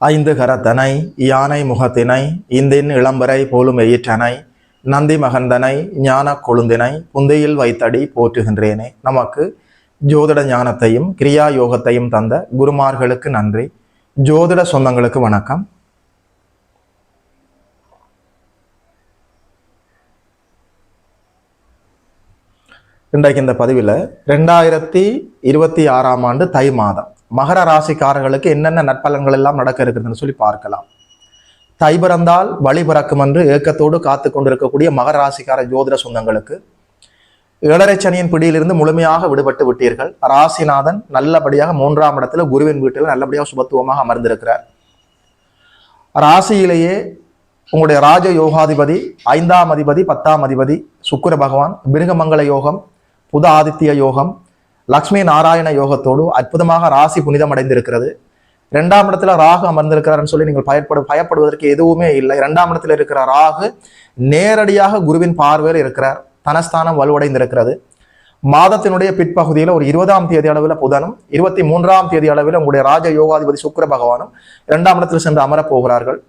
ஐந்து கரத்தனை யானை முகத்தினை இந்தின் இளம்பரை போலும் எயிற்றனை நந்தி மகந்தனை ஞான கொழுந்தினை புந்தையில் வைத்தடி போற்றுகின்றேனே. நமக்கு ஜோதிட ஞானத்தையும் கிரியா யோகத்தையும் தந்த குருமார்களுக்கு நன்றி. ஜோதிட சொந்தங்களுக்கு வணக்கம். இன்றைக்கு இந்த பதிவில் 2026 ஆண்டு தை மாதம் மகர ராசிக்காரர்களுக்கு என்னென்ன நற்பலன்கள் எல்லாம் நடக்க இருக்குதுன்னு சொல்லி பார்க்கலாம். தை பிறந்தால் வழி பிறக்கும் என்று ஏக்கத்தோடு காத்து கொண்டிருக்கக்கூடிய மகர ராசிக்கார ஜோதிட சொந்தங்களுக்கு 7.5 சனியின் பிடியிலிருந்து முழுமையாக விடுபட்டு விட்டீர்கள். ராசிநாதன் நல்லபடியாக 3ஆம் இடத்துல குருவின் வீட்டில் நல்லபடியாக சுபத்துவமாக அமர்ந்திருக்கிறார். ராசியிலேயே உங்களுடைய ராஜ யோகாதிபதி 5ஆம் அதிபதி 10ஆம் அதிபதி சுக்கிர பகவான் மிருகமங்கல யோகம், புத ஆதித்ய யோகம், லக்ஷ்மி நாராயண யோகத்தோடு அற்புதமாக ராசி புனிதம் அடைந்திருக்கிறது. 2ஆம் இடத்துல ராகு அமர்ந்திருக்கிறார்னு சொல்லி நீங்கள் பயப்படுவதற்கு எதுவுமே இல்லை. 2ஆம் இடத்துல இருக்கிற ராகு நேரடியாக குருவின் பார்வையில் இருக்கிறார். தனஸ்தானம் வலுவடைந்திருக்கிறது. மாதத்தினுடைய பிற்பகுதியில் ஒரு 20ஆம் தேதி அளவில் புதனும் 23ஆம் தேதி அளவில் உங்களுடைய ராஜ யோகாதிபதி சுக்கிர பகவானும் 2ஆம் இடத்தில் சென்று அமரப் போகிறார்கள்.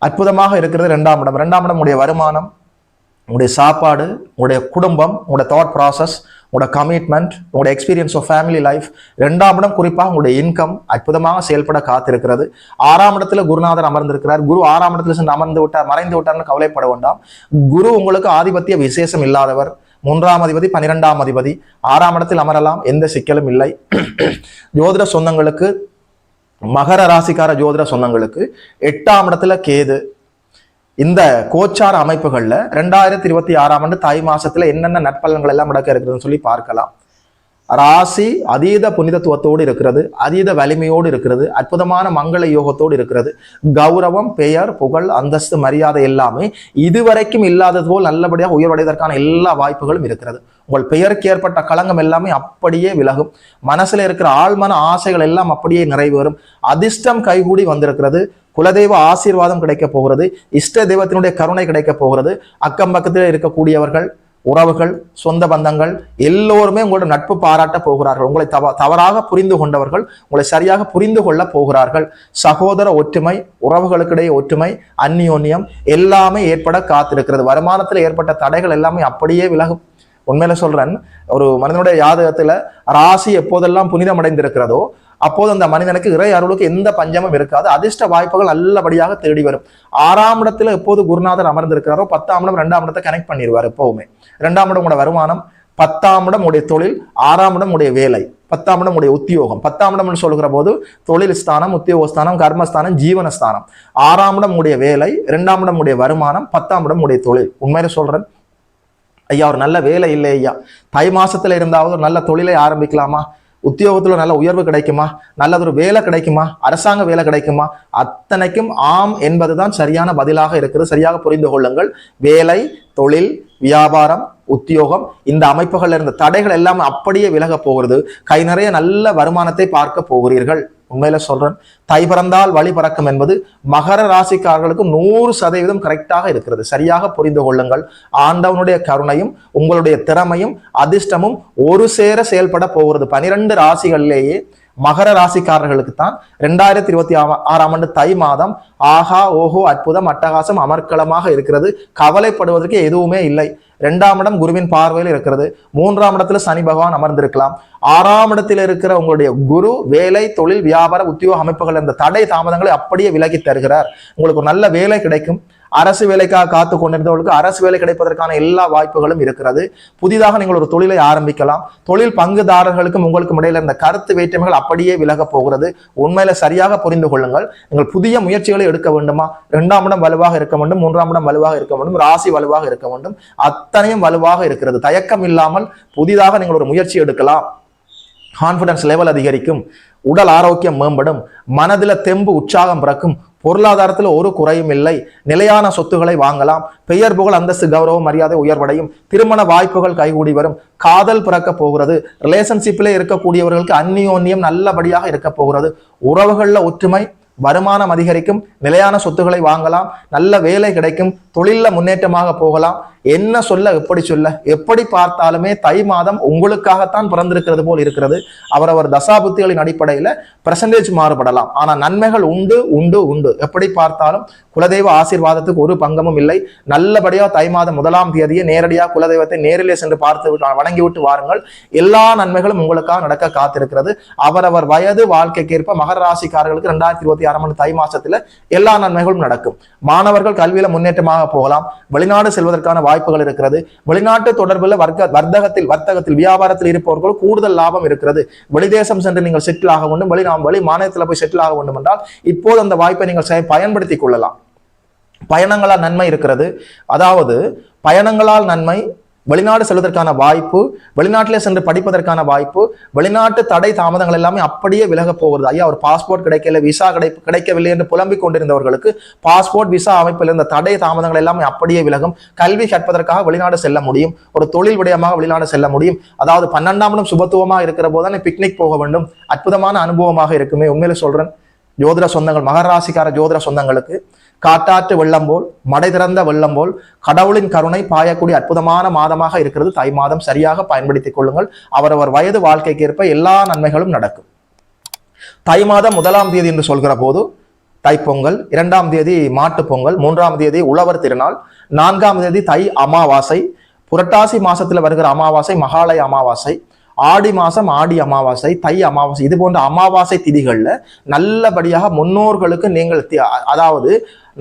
அற்புதமாக இருக்கிறது 2ஆம் இடம். 2ஆம் இடம் உங்களுடைய வருமானம், உங்களுடைய சாப்பாடு, உங்களுடைய குடும்பம், உங்களுடைய தாட் ப்ராசஸ், உங்களுடைய கமிட்மெண்ட், உங்களுடைய எக்ஸ்பீரியன்ஸ் ஆஃப் ஃபேமிலி லைஃப். 2ஆம் இடம் குறிப்பாக உங்களுடைய இன்கம் அற்புதமாக செயல்பட காத்திருக்கிறது. 6ஆம் இடத்துல குருநாதர் அமர்ந்திருக்கிறார். குரு 6ஆம் இடத்துல சென்று அமர்ந்து விட்டார், மறைந்து விட்டார்னு கவலைப்பட வேண்டாம். குரு உங்களுக்கு ஆதிபத்திய விசேஷம் இல்லாதவர். 3ஆம் அதிபதி 12ஆம் அதிபதி 6ஆம் இடத்தில் அமரலாம், எந்த சிக்கலும் இல்லை. ஜோதிட சொந்தங்களுக்கு, மகர ராசிக்கார ஜோதிட சொந்தங்களுக்கு 8ஆம் இடத்துல கேது. இந்த கோச்சார அமைப்புகள்ல 2026 ஆண்டு தை மாசத்துல என்னென்ன நற்பலன்கள் எல்லாம் நடக்க இருக்குதுன்னு சொல்லி பார்க்கலாம். ராசி அதீத புனிதத்துவத்தோடு இருக்கிறது, அதீத வலிமையோடு இருக்கிறது, அற்புதமான மங்கள யோகத்தோடு இருக்கிறது. கௌரவம், பெயர், புகழ், அந்தஸ்து, மரியாதை எல்லாமே இதுவரைக்கும் இல்லாதது போல் நல்லபடியாக உயர்வடைவதற்கான எல்லா வாய்ப்புகளும் இருக்கிறது. உங்கள் பெயருக்கு ஏற்பட்ட களங்கம் எல்லாமே அப்படியே விலகும். மனசுல இருக்கிற ஆழ்மன ஆசைகள் எல்லாம் அப்படியே நிறைவேறும். அதிர்ஷ்டம் கைகூடி வந்திருக்கிறது. குலதெய்வ ஆசீர்வாதம் கிடைக்க போகிறது. இஷ்ட தெய்வத்தினுடைய கருணை கிடைக்க போகிறது. அக்கம் பக்கத்தில் இருக்கக்கூடியவர்கள், உறவுகள், சொந்த பந்தங்கள் எல்லோருமே உங்களோட நட்பு பாராட்ட போகிறார்கள். உங்களை தவறாக புரிந்து கொண்டவர்கள் உங்களை சரியாக புரிந்து கொள்ள போகிறார்கள். சகோதர ஒற்றுமை, உறவுகளுக்கிடையே ஒற்றுமை, அந்நியோன்யம் எல்லாமே ஏற்பட காத்திருக்கிறது. வருமானத்தில் ஏற்பட்ட தடைகள் எல்லாமே அப்படியே விலகும். உண்மையில சொல்றேன், ஒரு மனிதனுடைய ஜாதகத்துல ராசி எப்போதெல்லாம் புனிதம் அடைந்திருக்கிறதோ அப்போது அந்த மனிதனுக்கு இறை அருளுக்கு எந்த பஞ்சமும் இருக்காது. அதிர்ஷ்ட வாய்ப்புகள் நல்லபடியாக தேடி வரும். 6ஆம் இடத்துல எப்போது குருநாதர் அமர்ந்திருக்கிறாரோ 10ஆம் இடம் 2ஆம் இடத்தை கனெக்ட் பண்ணிடுவார். எப்பவுமே 2ஆம் இடம் உடைய வருமானம், 10ஆம் இடம் உடைய தொழில், 6ஆம் இடம் உடைய வேலை, 10ஆம் இடம் உடைய உத்தியோகம். 10ஆம் இடம் சொல்கிற போது தொழில் ஸ்தானம், உத்தியோகஸ்தானம், கர்மஸ்தானம், ஜீவனஸ்தானம். 6ஆம் இடம் உடைய வேலை, 2ஆம் இடம் உடைய வருமானம், 10ஆம் இடம் உடைய தொழில். உண்மையில சொல்றேன் ஐயா, ஒரு நல்ல வேலை இல்லை ஐயா, தை மாசத்துல இருந்தாவது ஒரு நல்ல தொழிலை ஆரம்பிக்கலாமா, உத்தியோகத்துல நல்ல உயர்வு கிடைக்குமா, நல்லதொரு வேலை கிடைக்குமா, அரசாங்க வேலை கிடைக்குமா, அத்தனைக்கும் ஆம் என்பதுதான் சரியான பதிலாக இருக்குது. சரியாக புரிந்து கொள்ளுங்கள். வேலை, தொழில், வியாபாரம், உத்தியோகம் இந்த அமைப்புகள் இருந்த தடைகள் எல்லாம் அப்படியே விலக போகிறது. கை நிறைய நல்ல வருமானத்தை பார்க்க போகிறீர்கள். உண்மையில சொல்றேன், தை பிறந்தால் வழி பறக்கும் என்பது மகர ராசிக்காரர்களுக்கு 100% கரெக்டாக இருக்கிறது. சரியாக புரிந்து கொள்ளுங்கள். ஆண்டவனுடைய கருணையும் உங்களுடைய திறமையும் அதிர்ஷ்டமும் ஒரு சேர செயல்பட போகிறது. 12 ராசிகளிலேயே மகர ராசிக்காரர்களுக்கு தான் 2026 ஆண்டு தை மாதம் ஆஹா ஓஹோ அற்புதம் அட்டகாசம் அமர்க்களமாக இருக்கிறது. கவலைப்படுவதற்கு எதுவுமே இல்லை. 2ஆம் இடம் குருவின் பார்வையில் இருக்கிறது. 3ஆம் இடத்துல சனி பகவான் அமர்ந்திருக்கலாம். 6ஆம் இடத்தில் இருக்கிற உங்களுடைய குரு வேலை, தொழில், வியாபார, உத்தியோக அமைப்புகள் இந்த தடை தாமதங்களை அப்படியே விலகி தருகிறார். உங்களுக்கு ஒரு நல்ல வேலை கிடைக்கும். அரசு வேலைக்காக காத்து கொண்டிருந்தவர்களுக்கு அரசு வேலை கிடைப்பதற்கான எல்லா வாய்ப்புகளும் இருக்கிறது. புதிதாக நீங்கள் ஒரு தொழிலை ஆரம்பிக்கலாம். தொழில் பங்குதாரர்களுக்கும் உங்களுக்கும் இடையில இந்த கருத்து வேற்றுமைகள் அப்படியே விலக போகிறது. உண்மையில சரியாக புரிந்து கொள்ளுங்கள். நீங்கள் புதிய முயற்சிகளை எடுக்க வேண்டுமா, 2ஆம் இடம் வலுவாக இருக்க வேண்டும், 3ஆம் இடம் வலுவாக இருக்க வேண்டும், ராசி வலுவாக இருக்க வேண்டும், அத்தனையும் வலுவாக இருக்கிறது. தயக்கம் இல்லாமல் புதிதாக நீங்கள் ஒரு முயற்சி எடுக்கலாம். கான்பிடன்ஸ் லெவல் அதிகரிக்கும், உடல் ஆரோக்கியம் மேம்படும், மனதில் தெம்பு உற்சாகம் பிறக்கும், பொருளாதாரத்தில் ஒரு குறையும் இல்லை, நிலையான சொத்துக்களை வாங்கலாம், பெயர் புகழ் அந்தஸ்து கௌரவம் மரியாதை உயர்வடையும், திருமண வாய்ப்புகள் கைகூடி வரும், காதல் பிறக்க போகிறது, ரிலேஷன்ஷிப்பிலே இருக்கக்கூடியவர்களுக்கு அந்நியோன்யம் நல்லபடியாக இருக்க போகிறது, உறவுகள்ல ஒற்றுமை, வருமானம் அதிகரிக்கும், நிலையான சொத்துக்களை வாங்கலாம், நல்ல வேலை கிடைக்கும், தொழில முன்னேற்றமாக போகலாம். என்ன சொல்ல எப்படி பார்த்தாலுமே தை மாதம் உங்களுக்காகத்தான் பிறந்திருக்கிறது போல் இருக்கிறது. அவரவர் தசாபுத்திகளின் அடிப்படையில பெர்சன்டேஜ் மாறுபடலாம், ஆனா நன்மைகள் உண்டு உண்டு உண்டு. எப்படி பார்த்தாலும் குலதெய்வ ஆசீர்வாதத்துக்கு ஒரு பங்கமும் இல்லை. நல்லபடியா தை மாதம் 1ஆம் தேதியை நேரடியாக குலதெய்வத்தை நேரிலே சென்று பார்த்து வணங்கி விட்டு வாருங்கள். எல்லா நன்மைகளும் உங்களுக்காக நடக்க காத்திருக்கிறது. அவரவர் வயது வாழ்க்கைக்கேற்ப மகர ராசிக்காரர்களுக்கு 2026ஆம் ஆண்டு தை மாசத்துல எல்லா நன்மைகளும் நடக்கும். மாணவர்கள் கல்வியில முன்னேற்றமாக போகலாம். வெளிநாடு செல்வதற்கான வாய்ப்புகள் இருக்கிறது. வெளிநாட்டு தொடர்பில் வர்த்தகத்தில் வியாபாரத்தில் இருப்பவர்கள் கூடுதல் லாபம் இருக்கிறது. வெளிதேசம் சென்று நீங்கள் செட்டில் ஆக வேண்டும், வெளி மாநிலத்தில் போய் செட்டில் ஆக வேண்டும் என்றால் இப்போது அந்த வாய்ப்பை நீங்கள் பயன்படுத்திக் கொள்ளலாம். பயணங்களால் நன்மை இருக்கிறது. அதாவது பயணங்களால் நன்மை, வெளிநாடு செல்வதற்கான வாய்ப்பு, வெளிநாட்டிலே சென்று படிப்பதற்கான வாய்ப்பு, வெளிநாட்டு தடை தாமதங்கள் எல்லாமே அப்படியே விலக போகிறது. ஐயா ஒரு பாஸ்போர்ட் கிடைக்கல, விசா கிடைக்கவில்லை என்று புலம்பிக் கொண்டிருந்தவர்களுக்கு பாஸ்போர்ட் விசா அமைப்பில் இருந்த தடை தாமதங்கள் எல்லாமே அப்படியே விலகும். கல்வி கற்பதற்காக வெளிநாடு செல்ல முடியும். ஒரு தொழில் விடயமாக வெளிநாடு செல்ல முடியும். அதாவது 12ஆம் இடம் சுபத்துவமாக இருக்கிற போதுதானே பிக்னிக் போக வேண்டும். அற்புதமான அனுபவமாக இருக்குமே. உண்மையில சொல்றேன், ஜோதிட சொந்தங்கள், மகர ராசிக்கார ஜோதிட சொந்தங்களுக்கு காட்டாற்று வெள்ளம் போல், மடை திறந்த வெள்ளம் போல் கடவுளின் கருணை பாயக்கூடிய அற்புதமான மாதமாக இருக்கிறது தை மாதம். சரியாக பயன்படுத்திக் கொள்ளுங்கள். அவரவர் வயது வாழ்க்கைக்கேற்ப எல்லா நன்மைகளும் நடக்கும். தை மாதம் 1ஆம் தேதி என்று சொல்கிற போது தைப்பொங்கல், 2ஆம் தேதி மாட்டுப் பொங்கல், 3ஆம் தேதி உழவர் திருநாள், 4ஆம் தேதி தை அமாவாசை, புரட்டாசி மாசத்துல வருகிற அமாவாசை மகாலய அமாவாசை, ஆடி மாசம் ஆடி அமாவாசை, தை அமாவாசை, இது போன்ற அமாவாசை திதிகள்ல நல்லபடியாக முன்னோர்களுக்கு நீங்கள் அதாவது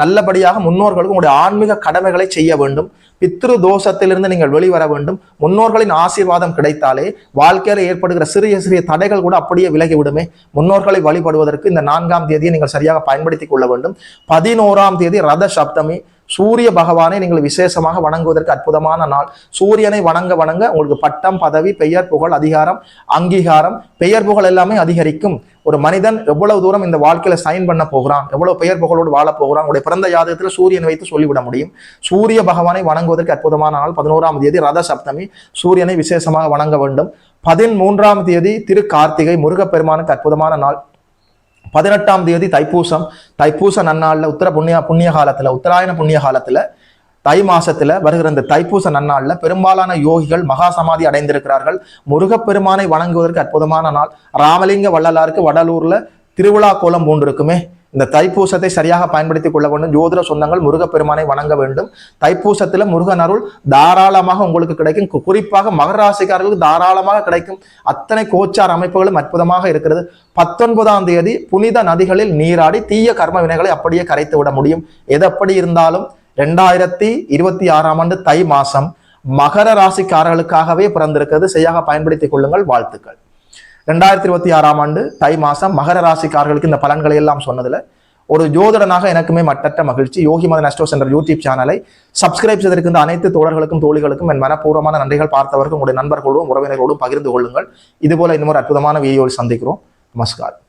நல்லபடியாக முன்னோர்களுக்கு உங்களுடைய ஆன்மீக கடமைகளை செய்ய வேண்டும். பித்ரு தோஷத்திலிருந்து நீங்கள் வெளிவர வேண்டும். முன்னோர்களின் ஆசீர்வாதம் கிடைத்தாலே வாழ்க்கையில ஏற்படுகிற சிறிய சிறிய தடைகள் கூட அப்படியே விலகி விடுமே. முன்னோர்களை வழிபடுவதற்கு இந்த 4ஆம் தேதியை நீங்கள் சரியாக பயன்படுத்திக் கொள்ள வேண்டும். 11ஆம் தேதி ரத சப்தமி, சூரிய பகவானை நீங்கள் விசேஷமாக வணங்குவதற்கு அற்புதமான நாள். சூரியனை வணங்க வணங்க உங்களுக்கு பட்டம், பதவி, பெயர், புகழ், அதிகாரம், அங்கீகாரம், பெயர் புகழ் எல்லாமே அதிகரிக்கும். ஒரு மனிதன் எவ்வளவு தூரம் இந்த வாழ்க்கையில சைன் பண்ண போகிறான், எவ்வளவு பெயர் புகழோடு வாழ போகிறான், உடைய பிறந்த ஜாதகத்துல சூரியன் வைத்து சொல்லிவிட முடியும். சூரிய பகவானை வணங்குவதற்கு அற்புதமான நாள் 11ஆம் தேதி ரத சப்தமி, சூரியனை விசேஷமாக வணங்க வேண்டும். 13ஆம் தேதி திரு கார்த்திகை, முருகப்பெருமானுக்கு அற்புதமான நாள். 18ஆம் தேதி தைப்பூச நன்னாள்ல புண்ணிய காலத்துல உத்தராயண புண்ணிய காலத்துல தை மாசத்துல வருகிற இந்த தைப்பூச நன்னாள்ல பெரும்பாலான யோகிகள் மகா சமாதி அடைந்திருக்கிறார்கள். முருகப்பெருமானை வணங்குவதற்கு அற்புதமான நாள். ராமலிங்க வள்ளலாருக்கு வடலூர்ல திருவிழா கோலம் பூண்டிருக்குமே. இந்த தைப்பூசத்தை சரியாக பயன்படுத்திக் கொள்ள வேண்டும். ஜோதிட சொந்தங்கள் முருகப்பெருமானை வணங்க வேண்டும். தைப்பூசத்துல முருகன் அருள் தாராளமாக உங்களுக்கு கிடைக்கும். குறிப்பாக மகர ராசிக்காரர்களுக்கு தாராளமாக கிடைக்கும். அத்தனை கோச்சார் அமைப்புகளும் அற்புதமாக இருக்கிறது. 19ஆம் தேதி புனித நதிகளில் நீராடி தீய கர்ம வினைகளை அப்படியே கரைத்து விட முடியும். எதப்படி இருந்தாலும் 2026ஆம் ஆண்டு தை மாசம் மகர ராசிக்காரர்களுக்காகவே பிறந்திருக்கிறது. சரியாக பயன்படுத்திக் கொள்ளுங்கள். வாழ்த்துக்கள். 2026ஆம் ஆண்டு தை மாசம் மகர ராசிக்காரர்களுக்கு இந்த பலன்களை எல்லாம் சொன்னதுல ஒரு ஜோதிடனாக எனக்குமே மட்டற்ற மகிழ்ச்சி. யோகி மதன் அஸ்ட்ரோ சென்டர் யூடியூப் சேனலை சப்ஸ்கிரைப் செய்திருக்கின்ற அனைத்து தோழர்களுக்கும் தோழிகளுக்கும் என் மனப்பூர்வமான நன்றிகள். பார்த்தவர்கள் உங்களுடைய நண்பர்களோடும் உறவினர்களோடும் பகிர்ந்து கொள்ளுங்கள். இதுபோல இன்னொரு அற்புதமான வீடியோவில் சந்திக்கிறோம். நமஸ்காரம்.